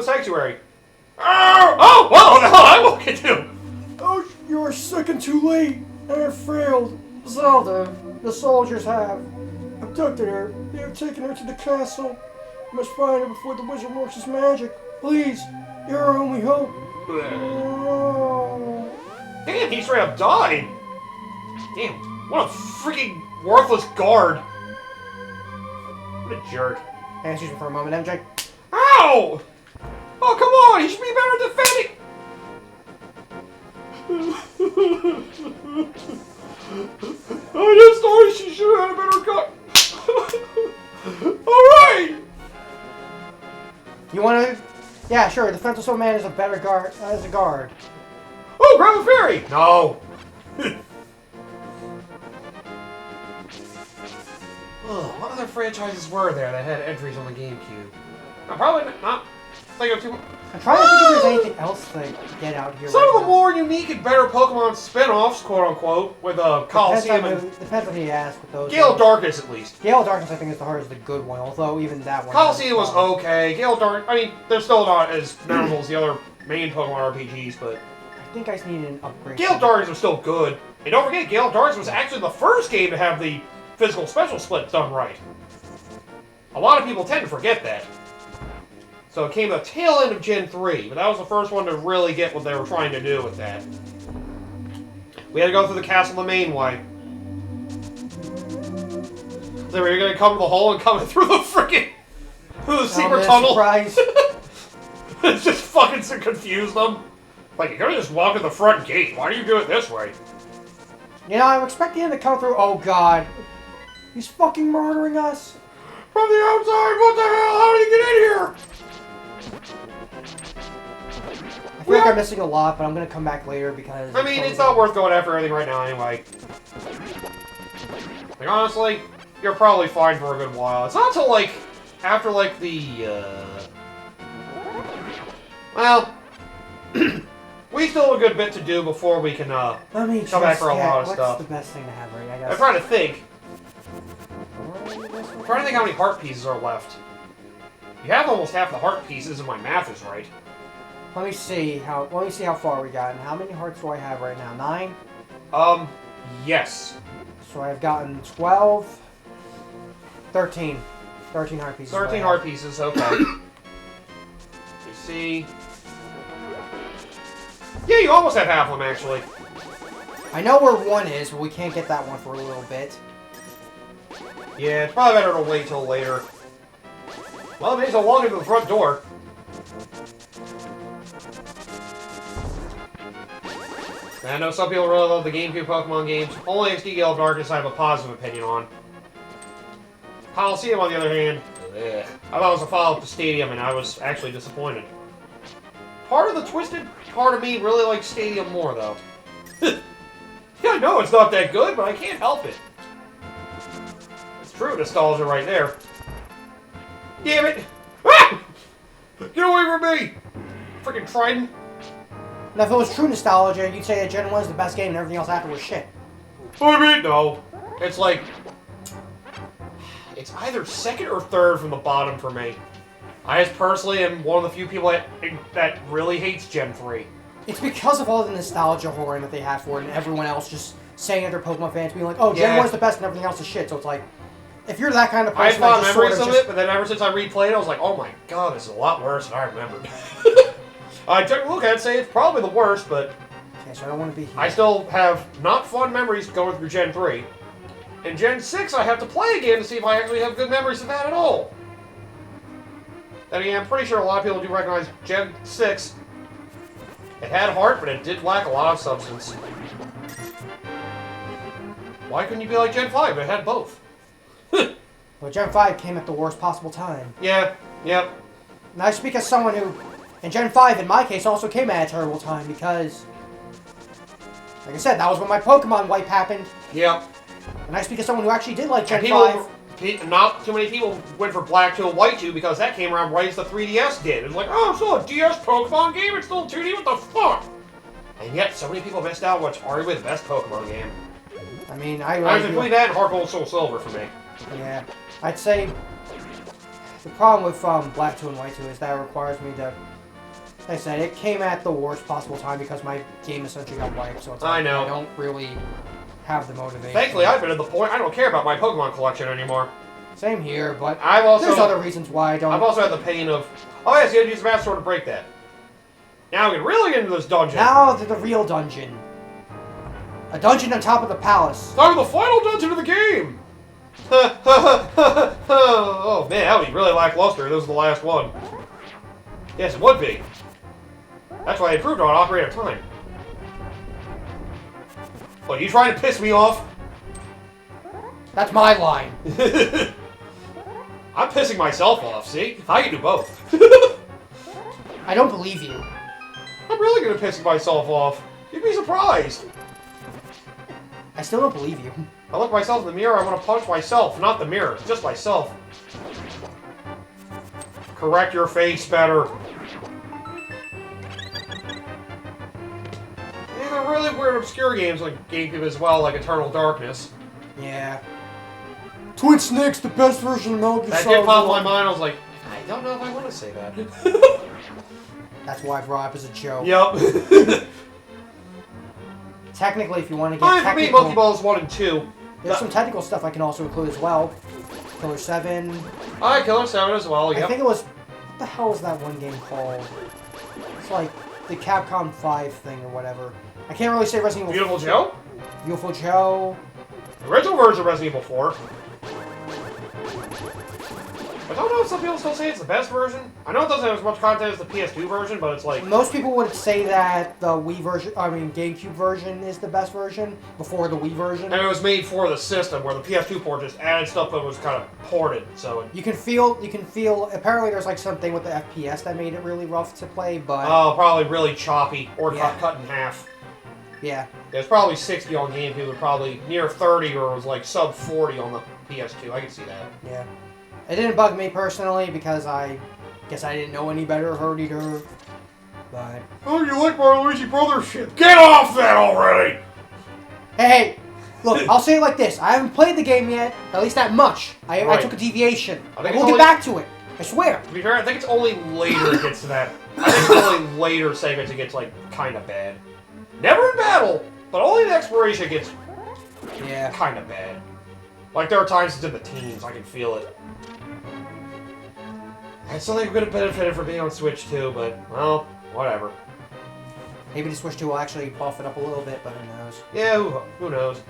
the sanctuary. Oh, well, the hell I won't get to. Oh, you're sick and too late. I have failed. Zelda, the soldiers have abducted her. They have taken her to the castle. You must find her before the wizard works his magic. Please, you're our only hope. Oh. Damn, he straight up died. Damn, what a freaking worthless guard. What a jerk. Hey, excuse me for a moment, MJ. Ow! Oh, come on! He should be better defending! I just thought she should have had a better cut. Alright! You wanna... Yeah, sure, the defensive sword man is a better guard as a guard. Oh, grab a fairy! No! What other franchises were there that had entries on the GameCube? Probably not think of too much. I'm trying to think if there's anything else to get out here. Some of the more unique and better Pokemon spin-offs, quote-unquote, with Coliseum and... Depends on who you ask with those. Gale of Darkness, at least. Gale of Darkness, I think, is the hardest, the good one, although even that one... Coliseum was okay. Gale of Darkness, I mean, they're still not as memorable as the other main Pokemon RPGs, but... I think I just need an upgrade. Gale of Darkness was still good. And don't forget, Gale of Darkness was actually the first game to have the physical special split done right. A lot of people tend to forget that. So it came at the tail end of Gen 3, but that was the first one to really get what they were trying to do with that. We had to go through the castle the main way. So we're gonna come to the hole and come through the freaking through the secret tunnel. Surprise. It's just fucking so confused them. Like, you're gonna just walk in the front gate. Why do you do it this way? You know, I'm expecting him to come through. Oh god. He's fucking murdering us. From the outside, what the hell? How did he get in here? I feel like I'm missing a lot, but I'm gonna come back later because... I mean, it's not worth going after everything right now anyway. Like, honestly, you're probably fine for a good while. It's not until, like, after, like, the, well, we still have a good bit to do before we can, come back for a lot of stuff. What's the best thing to have right, I guess? I'm trying to think. I'm trying to think how many heart pieces are left. You have almost half the heart pieces if my math is right. Let me see how far we got and how many hearts do I have right now? 9? Yes. So I've gotten 12, 13. 13 heart pieces. 13 heart pieces, okay. You see. Yeah, you almost have half of them actually. I know where 1 is, but we can't get that one for a little bit. Yeah, it's probably better to wait till later. Well, it takes so long to the front door. I know some people really love the GameCube Pokemon games. Only XD Gale of Darkness I have a positive opinion on. Coliseum, on the other hand, I thought it was a follow-up to Stadium, and I was actually disappointed. Part of the twisted part of me really likes Stadium more, though. Yeah, I know it's not that good, but I can't help it. It's true nostalgia right there. Damn it! Ah! Get away from me! Freaking Trident. Now, if it was true nostalgia, you'd say that Gen 1 is the best game and everything else after was shit. I mean, no. It's like... It's either second or third from the bottom for me. I just personally am one of the few people that really hates Gen 3. It's because of all the nostalgia whoring that they have for it and everyone else just saying that they're Pokemon fans being like, oh, Gen 1 is the best and everything else is shit. So it's like, if you're that kind of person... I have fond memories of it, but then ever since I replayed it, I was like, oh my god, this is a lot worse than I remembered. I took a look at it and say it's probably the worst, but... Okay, so I don't want to be here. I still have not fun memories going through Gen 3. In Gen 6, I have to play again to see if I actually have good memories of that at all. Then again, I'm pretty sure a lot of people do recognize Gen 6. It had heart, but it did lack a lot of substance. Why couldn't you be like Gen 5? It had both. Well, Gen 5 came at the worst possible time. Yeah, yep. And I speak as someone who... And Gen 5, in my case, also came at a terrible time because... Like I said, that was when my Pokemon wipe happened. Yep. And I speak as someone who actually did like Gen 5. Not too many people went for Black 2 and White 2 because that came around right as the 3DS did. It was like, oh, it's still a DS Pokemon game, it's still 2D, what the fuck? And yet, so many people missed out what's arguably the best Pokemon game. I mean, I was between that and Heart Gold Soul Silver for me. Yeah. I'd say... The problem with Black 2 and White 2 is that it requires me to Like I said, it came at the worst possible time because my game essentially got wiped, so it's I like, know. I don't really have the motivation. Thankfully, I've been at the point I don't care about my Pokemon collection anymore. Same here, but There's other reasons why I don't. I've also had the pain of, oh yes, you had to use the Master Sword to break that. Now we can really get into this dungeon. Now to the real dungeon. A dungeon on top of the palace. Time for the final dungeon of the game! Oh man, that would be really lackluster. This is the last one. Yes, it would be. That's why they improved on Ocarina of Time. What, you trying to piss me off? That's my line. I'm pissing myself off, see? I can do both. I don't believe you. I'm really gonna piss myself off. You'd be surprised. I still don't believe you. I look myself in the mirror, I want to punch myself, not the mirror, just myself. Correct your face better. Yeah, they're really weird, obscure games like GameCube as well, like Eternal Darkness. Yeah. Twin Snake's the best version of Metal Gear That Solid. did pop in my mind, I was like, I don't know if I want to say that. That's why I brought up as a joke. Yep. Technically, if you want to get For me, technical, Monkey Balls 1 and 2. there's some technical stuff I can also include as well. Killer 7. I Killer 7 as well, yep. I think it was... What the hell was that one game called? It's like the Capcom 5 thing or whatever. I can't really say Resident Evil. Beautiful Joe? Beautiful Joe. The original version of Resident Evil 4. I don't know if some people still say it's the best version. I know it doesn't have as much content as the PS2 version, but it's like... Most people would say that the Wii version, GameCube version is the best version before the Wii version. And it was made for the system, where the PS2 port just added stuff that was kind of ported, so... You can feel, apparently there's like something with the FPS that made it really rough to play, but... Oh, probably really choppy, or Yeah. cut in half. Yeah. There's probably 60 on GameCube, but probably near 30, or it was like sub 40 on the PS2. I can see that. Yeah. It didn't bug me personally because I guess I didn't know any better, heard either. But Oh, you like my Luigi Brothers shit? Get off that already! hey, look, I'll say it like this: I haven't played the game yet, at least that much. I Right. took a deviation. I think We'll it's get back to it. I swear. To be fair, I think it's only later it gets to that. I think it's only later segments it gets, like, kind of bad. Never in battle, but only in exploration it gets Yeah. kind of bad. Like, there are times it's in the teens, I can feel it. I still think we could have benefited from being on Switch too, but, well, whatever. Maybe the Switch 2 will actually buff it up a little bit, but who knows? Yeah, who knows?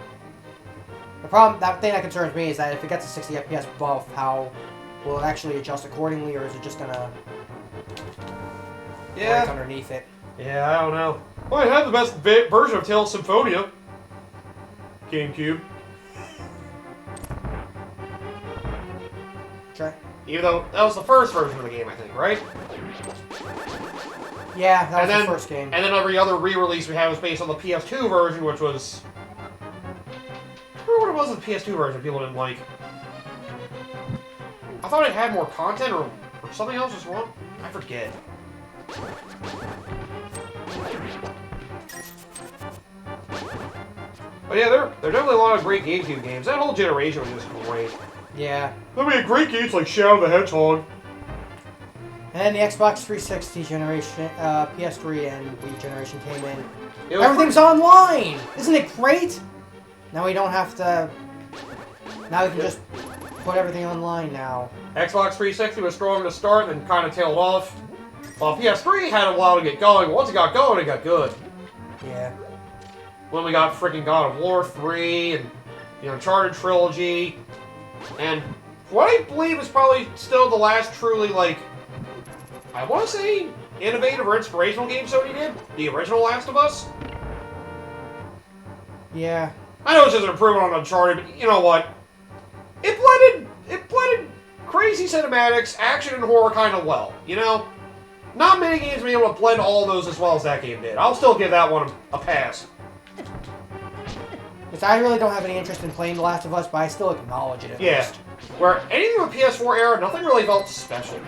The problem, that thing that concerns me is that if it gets a 60 FPS buff, how will it actually adjust accordingly, or is it just gonna break underneath it? Yeah, I don't know. Well, I had the best version of Tales of Symphonia. GameCube. Try. Even though that was the first version of the game, I think, right? Yeah, that was And the first game. And then every other re-release we had was based on the PS2 version, which was... I don't remember what it was in the PS2 version people didn't like. I thought it had more content, or something else was wrong. I forget. But yeah, there are definitely a lot of great GameCube games. That whole generation was just great. Yeah. I mean, great games like Shadow the Hedgehog. And then the Xbox 360 generation, PS3 and Wii generation came in. It was Everything's online! Isn't it great? Now we don't have to... Now we can just put everything online now. Xbox 360 was strong to start and then kind of tailed off. While PS3 had a while to get going. Once it got going, it got good. Yeah. When we got freaking God of War 3 and the Uncharted trilogy. And what I believe is probably still the last truly, like, I want to say innovative or inspirational game Sony did. The original Last of Us. Yeah. I know it's just an improvement on Uncharted, but you know what? It blended crazy cinematics, action, and horror kind of well. You know? Not many games have been able to blend all those as well as that game did. I'll still give that one a pass. Because I really don't have any interest in playing The Last of Us, but I still acknowledge it at least. Where anything with PS4 era, nothing really felt special.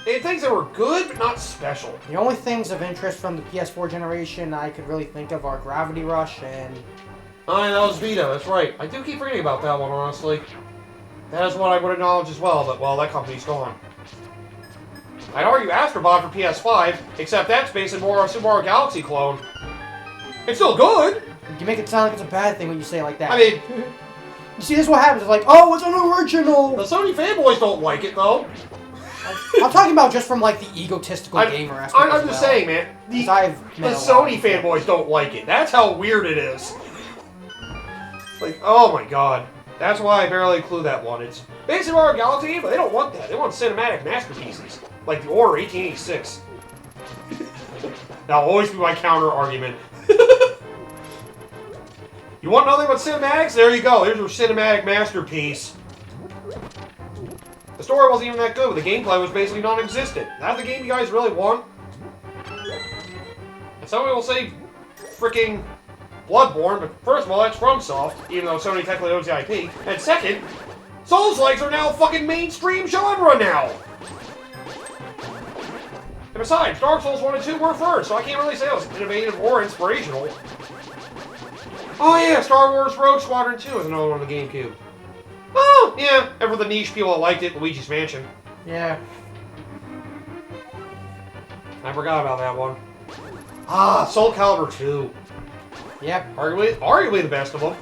They had things that were good, but not special. The only things of interest from the PS4 generation I could really think of are Gravity Rush and... Oh, yeah, that was Vita, that's right. I do keep forgetting about that one, honestly. That is one I would acknowledge as well, but, well, that company's gone. I'd argue Astrobot for PS5, except that's based on more of a Super Mario Galaxy clone. It's still good. You make it sound like it's a bad thing when you say it like that. I mean, you see, this is what happens. It's like, oh, it's an original. the Sony fanboys don't like it, though. I'm talking about just from, like, the egotistical gamer aspect. I'm just saying, man. The Sony fanboys don't like it. That's how weird it is. Like, oh my god. That's why I barely include that one. It's basically Mario Galaxy, but they don't want that. They want cinematic masterpieces. Like the Order 1886. That'll always be my counter argument. You want to know anything about cinematics? There you go. Here's your cinematic masterpiece. The story wasn't even that good, but the gameplay was basically non-existent. That's the game you guys really want? And somebody will say freaking Bloodborne, but first of all, that's FromSoft, even though Sony technically owns the IP. And second, Souls-likes are now fucking mainstream genre now! And besides, Dark Souls 1 and 2 were first, so I can't really say it was innovative or inspirational. Oh yeah, Star Wars Rogue Squadron 2 is another one on the GameCube. Oh, yeah, and for the niche people that liked it, Luigi's Mansion. Yeah. I forgot about that one. Ah, Soul Calibur 2. Yep. Arguably the best of them.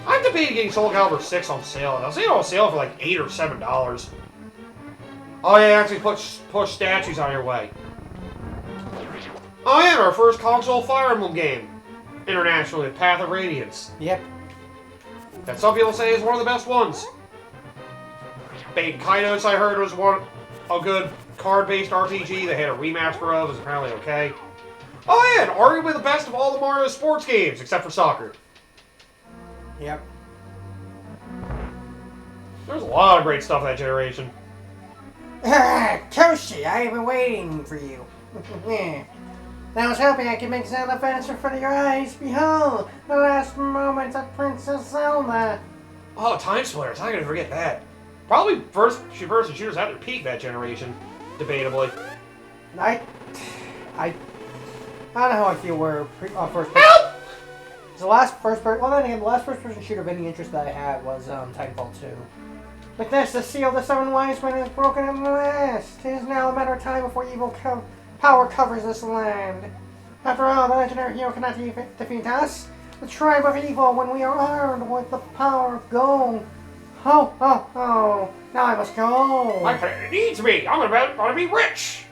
I'm debating getting Soul Calibur 6 on sale. I was seeing it on sale for like $8 or $7. Oh yeah, actually push statues out of your way. Oh yeah, our first console Fire Emblem game. Internationally, Path of Radiance. Yep. That some people say is one of the best ones. Bait Kaitos, I heard, was a good card-based RPG. They had a remaster of, was apparently okay. Oh yeah, and arguably the best of all the Mario sports games, except for soccer. Yep. There's a lot of great stuff that generation. Toshi, I've been waiting for you. I was hoping I could make Zelda faster for your eyes. Behold, the last moments of Princess Zelda. Oh, Time Splitters, how could I forget that? Probably first-person shooters at their peak that generation, debatably. I don't know how I feel where first person. Help! The last first person. Well, then again, the last first person shooter of any interest that I had was Titanfall 2. With this, the seal of the seven wise men is broken at last. It is now a matter of time before evil power covers this land. After all, the legendary hero cannot defeat us. The tribe of evil, when we are armed with the power of gold. Ho, ho, ho. Now I must go. My planet needs me. I'm about to be rich.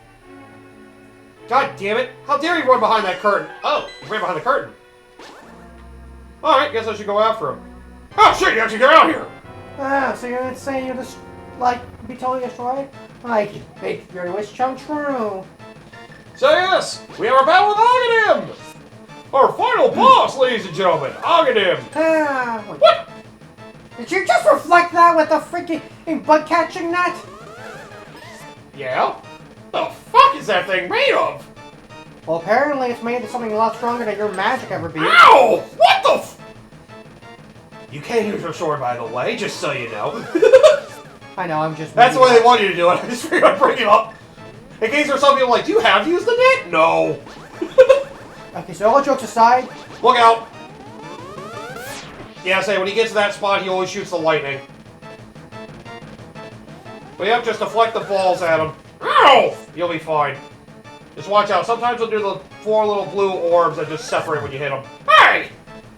God damn it. How dare you run behind that curtain? Oh, you ran behind the curtain. Alright, guess I should go after him. Oh shit, you actually got out here. Ah, so you're gonna say you're just, like, be totally destroyed? Like, make your wish come true. So yes, we have our battle with Agahnim! Our final boss, ladies and gentlemen, Agahnim! Ah, wait. What? Did you just reflect that with the freaking bug-catching net? Yeah? The fuck is that thing made of? Well, apparently it's made of something a lot stronger than your magic ever be. Ow! What the f- You can't use your sword, by the way, just so you know. I know, I'm just... That's the way they want you to do it. I just figured I'd bring it up. In case there's some people like, do you have to use the net? No. Okay, so all jokes aside... Look out. Yeah, say, when he gets to that spot, he always shoots the lightning. But yep, just deflect the balls at him. Ow! You'll be fine. Just watch out. Sometimes he'll do the 4 little blue orbs that just separate when you hit him. Hey!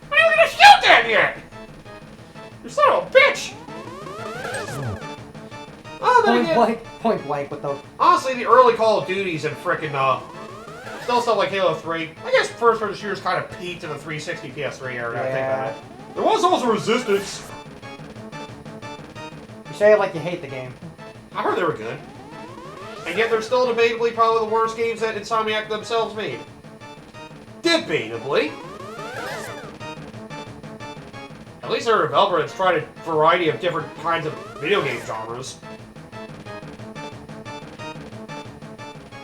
When are you gonna shoot that yet? You son of a bitch! Oh, then again, Point blank with the... honestly, the early Call of Duties and frickin' still stuff like Halo 3. I guess first-person shooters kind of peaked in the 360 PS3 era. Now I think about it. There was also Resistance. You say it like you hate the game. I heard they were good. And yet they're still debatably probably the worst games that Insomniac themselves made. Debatably. At least they're a developer that's tried a variety of different kinds of video game genres.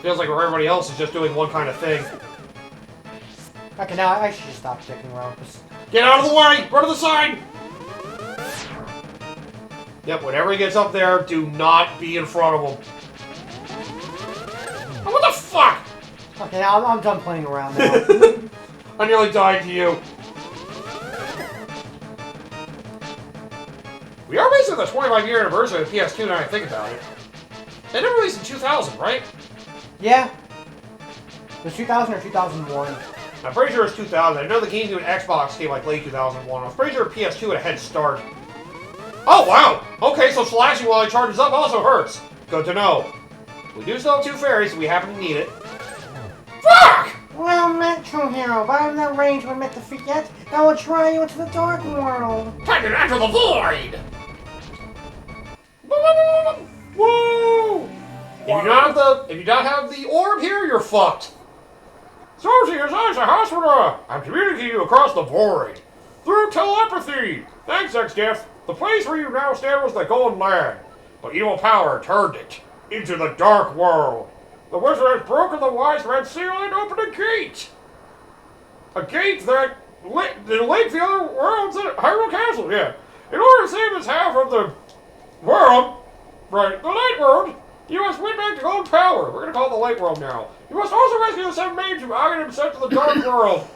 Feels like everybody else is just doing one kind of thing. Okay, now I should just stop sticking around. Get out of the way! Run to the side! Yep, whenever he gets up there, do not be in front of him. Oh, what the fuck? Okay, now I'm done playing around now. I nearly died to you. We are basically the 25-year anniversary of the PS2 now I think about it. They never released in 2000, right? Yeah. It was 2000 or 2001. I'm pretty sure it's 2000. I know the GameCube and Xbox came like late 2001. I was pretty sure PS2 had a head start. Oh, wow! Okay, so slashing while he charges up also hurts. Good to know. We do still have 2 fairies, so we happen to need it. Fuck! Well met, true hero, but I'm not ready to admit defeat yet. I will try you into the dark world. Time to enter the void! Woo! If you don't have the orb here, you're fucked. Sourcing is as a hospital. I'm communicating you across the void. Through telepathy. Thanks, X-Diff. The place where you now stand was the Golden Land, but evil power turned it into the dark world. The wizard has broken the wise man's seal and opened a gate. A gate that linked the other worlds at Hyrule Castle, yeah. In order to save this half of the world, right, the light world, you must win back the golden power. We're going to call it the light world now. You must also rescue the 7 mages who Agahnim sent to the dark world.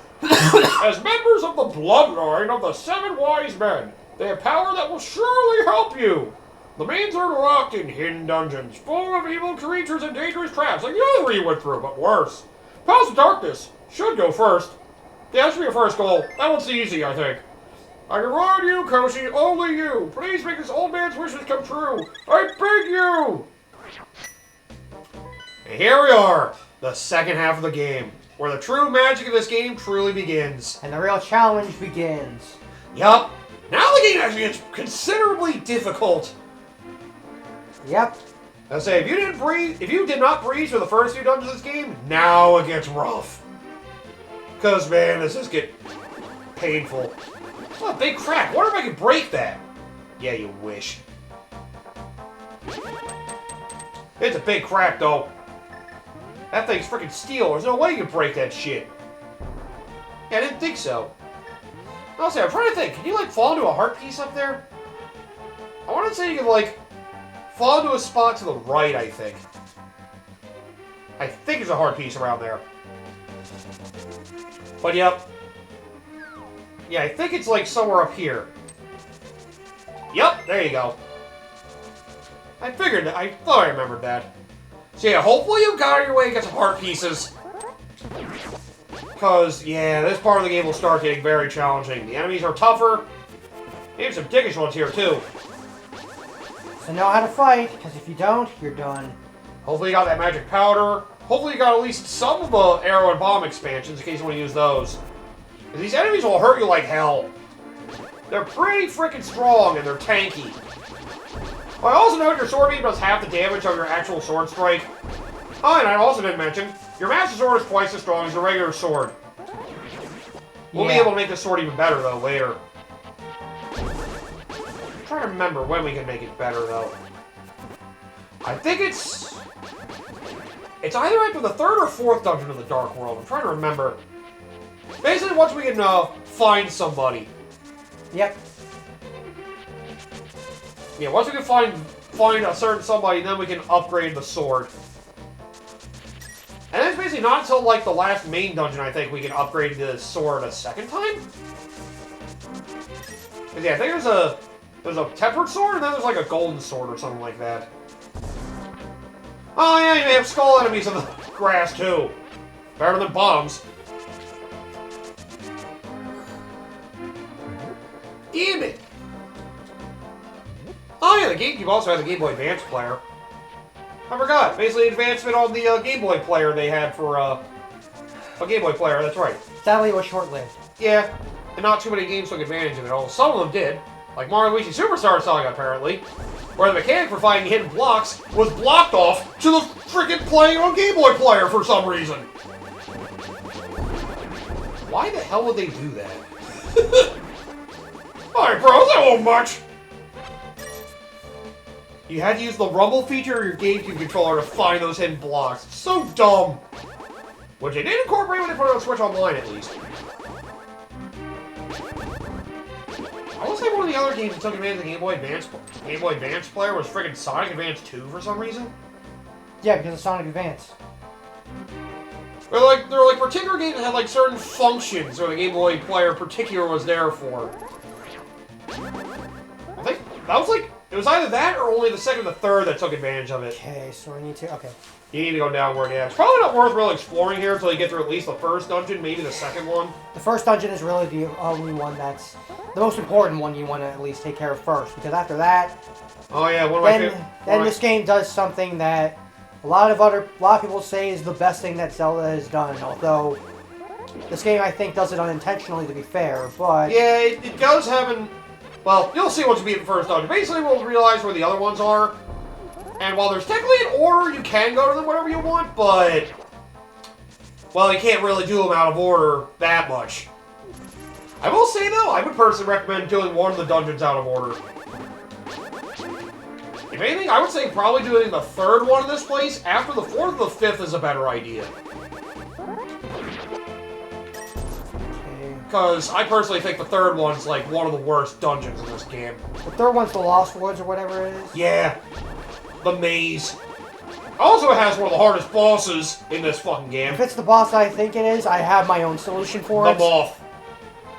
As members of the bloodline of the 7 wise men, they have power that will surely help you. The mains are locked in hidden dungeons, full of evil creatures and dangerous traps, like the other one you went through, but worse. Palace of Darkness should go first. Yeah, that should be your first goal. That one's easy, I think. I can reward you, Koshi, only you. Please make this old man's wishes come true. I beg you. And here we are, the second half of the game, where the true magic of this game truly begins. And the real challenge begins. Yup. Now the game actually gets considerably difficult. Yep. I say, if you did not breeze for the first few dungeons of this game, now it gets rough. Cause man, this is get painful. Oh, big crack. Wonder if I can break that. Yeah, you wish. It's a big crack though. That thing's freaking steel. There's no way you can break that shit. Yeah, I didn't think so. Honestly, I'm trying to think. Can you like fall into a heart piece up there? I want to say you can like fall into a spot to the right, I think. I think there's a heart piece around there. But yep. Yeah, I think it's like somewhere up here. Yep, there you go. I figured that. I thought I remembered that. So yeah, hopefully you got your way and get some heart pieces. Because, yeah, this part of the game will start getting very challenging. The enemies are tougher. Maybe some dickish ones here, too. So know how to fight, because if you don't, you're done. Hopefully you got that magic powder. Hopefully you got at least some of the arrow and bomb expansions in case you want to use those. Because these enemies will hurt you like hell. They're pretty freaking strong and they're tanky. I also know your sword beam does half the damage of your actual sword strike. Oh, and I also didn't mention, your master sword is twice as strong as your regular sword. We'll be able to make this sword even better, though, later. I'm trying to remember when we can make it better, though. I think it's either after the 3rd or 4th dungeon of the Dark World. I'm trying to remember. Basically, once we can find somebody. Yep. Yeah, once we can find a certain somebody, then we can upgrade the sword. And then it's basically not until like the last main dungeon, I think, we can upgrade the sword a second time. Cause yeah, I think there's a tempered sword, and then there's like a golden sword or something like that. Oh yeah, you may have skull enemies in the grass too. Better than bombs. Damn it! Oh yeah, the GameCube also had the Game Boy Advance player. I forgot. Basically, advancement on the Game Boy player they had for a Game Boy player. That's right. Sadly, it was short-lived. Yeah, and not too many games took advantage of it. Although some of them did, like Mario & Luigi Superstar Saga, apparently, where the mechanic for finding hidden blocks was blocked off to the freaking playing on Game Boy player for some reason. Why the hell would they do that? Alright, bro, that won't much. You had to use the rumble feature of your GameCube controller to find those hidden blocks. It's so dumb. Which they did incorporate when they put it on Switch Online, at least. I want to say one of the other games that took advantage of the Game Boy Advance player was friggin' Sonic Advance 2 for some reason. Yeah, because of Sonic Advance. There were like particular games that had like certain functions where the Game Boy player in particular was there for. I think that was like It was either that or only the second or the third that took advantage of it. Okay, so I need to... Okay. You need to go downward, yeah. It's probably not worth really exploring here until you get through at least the first dungeon, maybe the second one. The first dungeon is really the only one that's... The most important one you want to at least take care of first. Because after that... Oh yeah, one of my favorite... Then this game does something that a lot of people say is the best thing that Zelda has done. Although, this game I think does it unintentionally to be fair, but... Yeah, it does have an... Well, you'll see once you beat the first dungeon. Basically, we'll realize where the other ones are. And while there's technically an order, you can go to them whenever you want, but... Well, you can't really do them out of order that much. I will say, though, I would personally recommend doing one of the dungeons out of order. If anything, I would say probably doing the third one in this place after the fourth or the fifth is a better idea. Because I personally think the third one's like one of the worst dungeons in this game. The third one's the Lost Woods or whatever it is? Yeah. The maze. Also, it has one of the hardest bosses in this fucking game. If it's the boss I think it is, I have my own solution for it. The moth.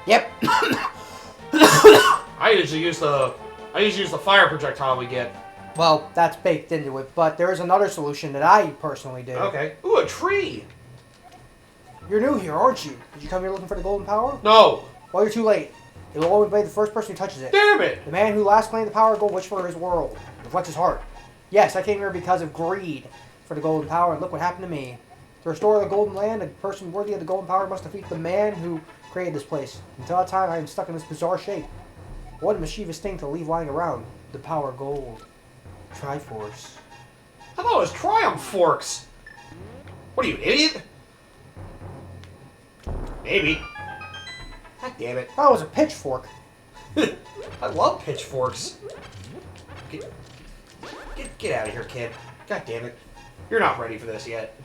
Yep. I usually use the fire projectile we get. Well, that's baked into it, but there is another solution that I personally do. Okay. Ooh, a tree. You're new here, aren't you? Did you come here looking for the golden power? No. Well, you're too late. It will only be the first person who touches it. Damn it. The man who last claimed the power of gold wished for his world. Reflects his heart. Yes, I came here because of greed for the golden power, and look what happened to me. To restore the golden land, a person worthy of the golden power must defeat the man who created this place. Until that time, I am stuck in this bizarre shape. What a mischievous thing to leave lying around. The power gold. Triforce. I thought it was Triumph Forks. What are you, an idiot? Maybe. God damn it. That was a pitchfork. I love pitchforks. Get out of here, kid. God damn it. You're not ready for this yet.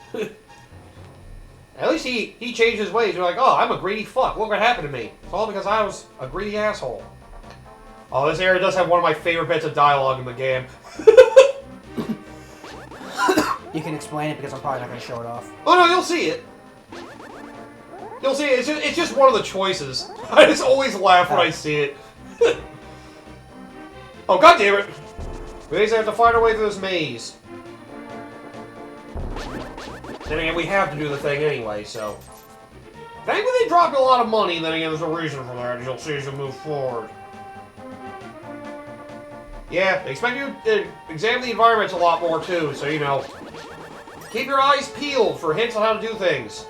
At least he changed his ways. You're like, oh, I'm a greedy fuck. Look what happened to me. It's all because I was a greedy asshole. Oh, this area does have one of my favorite bits of dialogue in the game. You can explain it because I'm probably not going to show it off. Oh no, you'll see it. You'll see it. It's just one of the choices. I just always laugh when I see it. Oh, god damn it. We basically have to find our way through this maze. Then again, we have to do the thing anyway, so... Thankfully they dropped a lot of money, and then again, there's a reason for that, as you'll see as you move forward. Yeah, they expect you to examine the environments a lot more, too, so, you know... Keep your eyes peeled for hints on how to do things.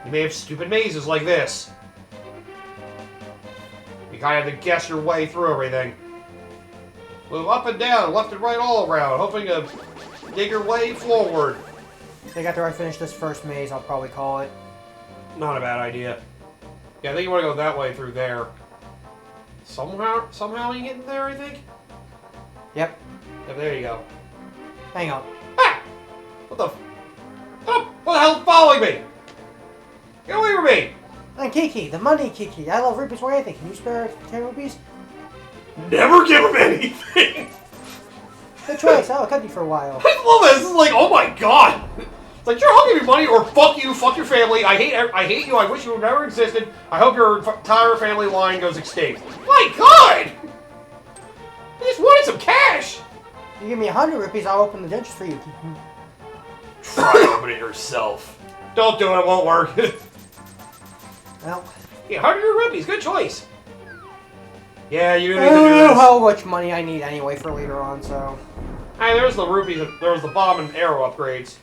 You may have stupid mazes like this. You kind of have to guess your way through everything. Move up and down, left and right all around, hoping to dig your way forward. I think after I finish this first maze, I'll probably call it. Not a bad idea. Yeah, I think you want to go that way through there. Somehow you get in there, I think? Yep. Yep, there you go. Hang on. Ah! What the hell is following me? Get away from me! I'm Kiki, the money Kiki. I love rupees for anything. Can you spare 10 rupees? Never give him anything! Good choice. I'll cut you for a while. I love this. This is like, oh my god! It's like, sure, I'll give you money, or fuck you, fuck your family. I hate you. I wish you never existed. I hope your entire family line goes extinct. My god! I just wanted some cash! If you give me 100 rupees, I'll open the dentures for you. Try to open it yourself. Don't do it, it won't work. Well. Yeah, 100 rupees, good choice. Yeah, you need to I do don't know this. how much money I need anyway for later on, so... Hey, there's the rupees, there's the bomb and arrow upgrades.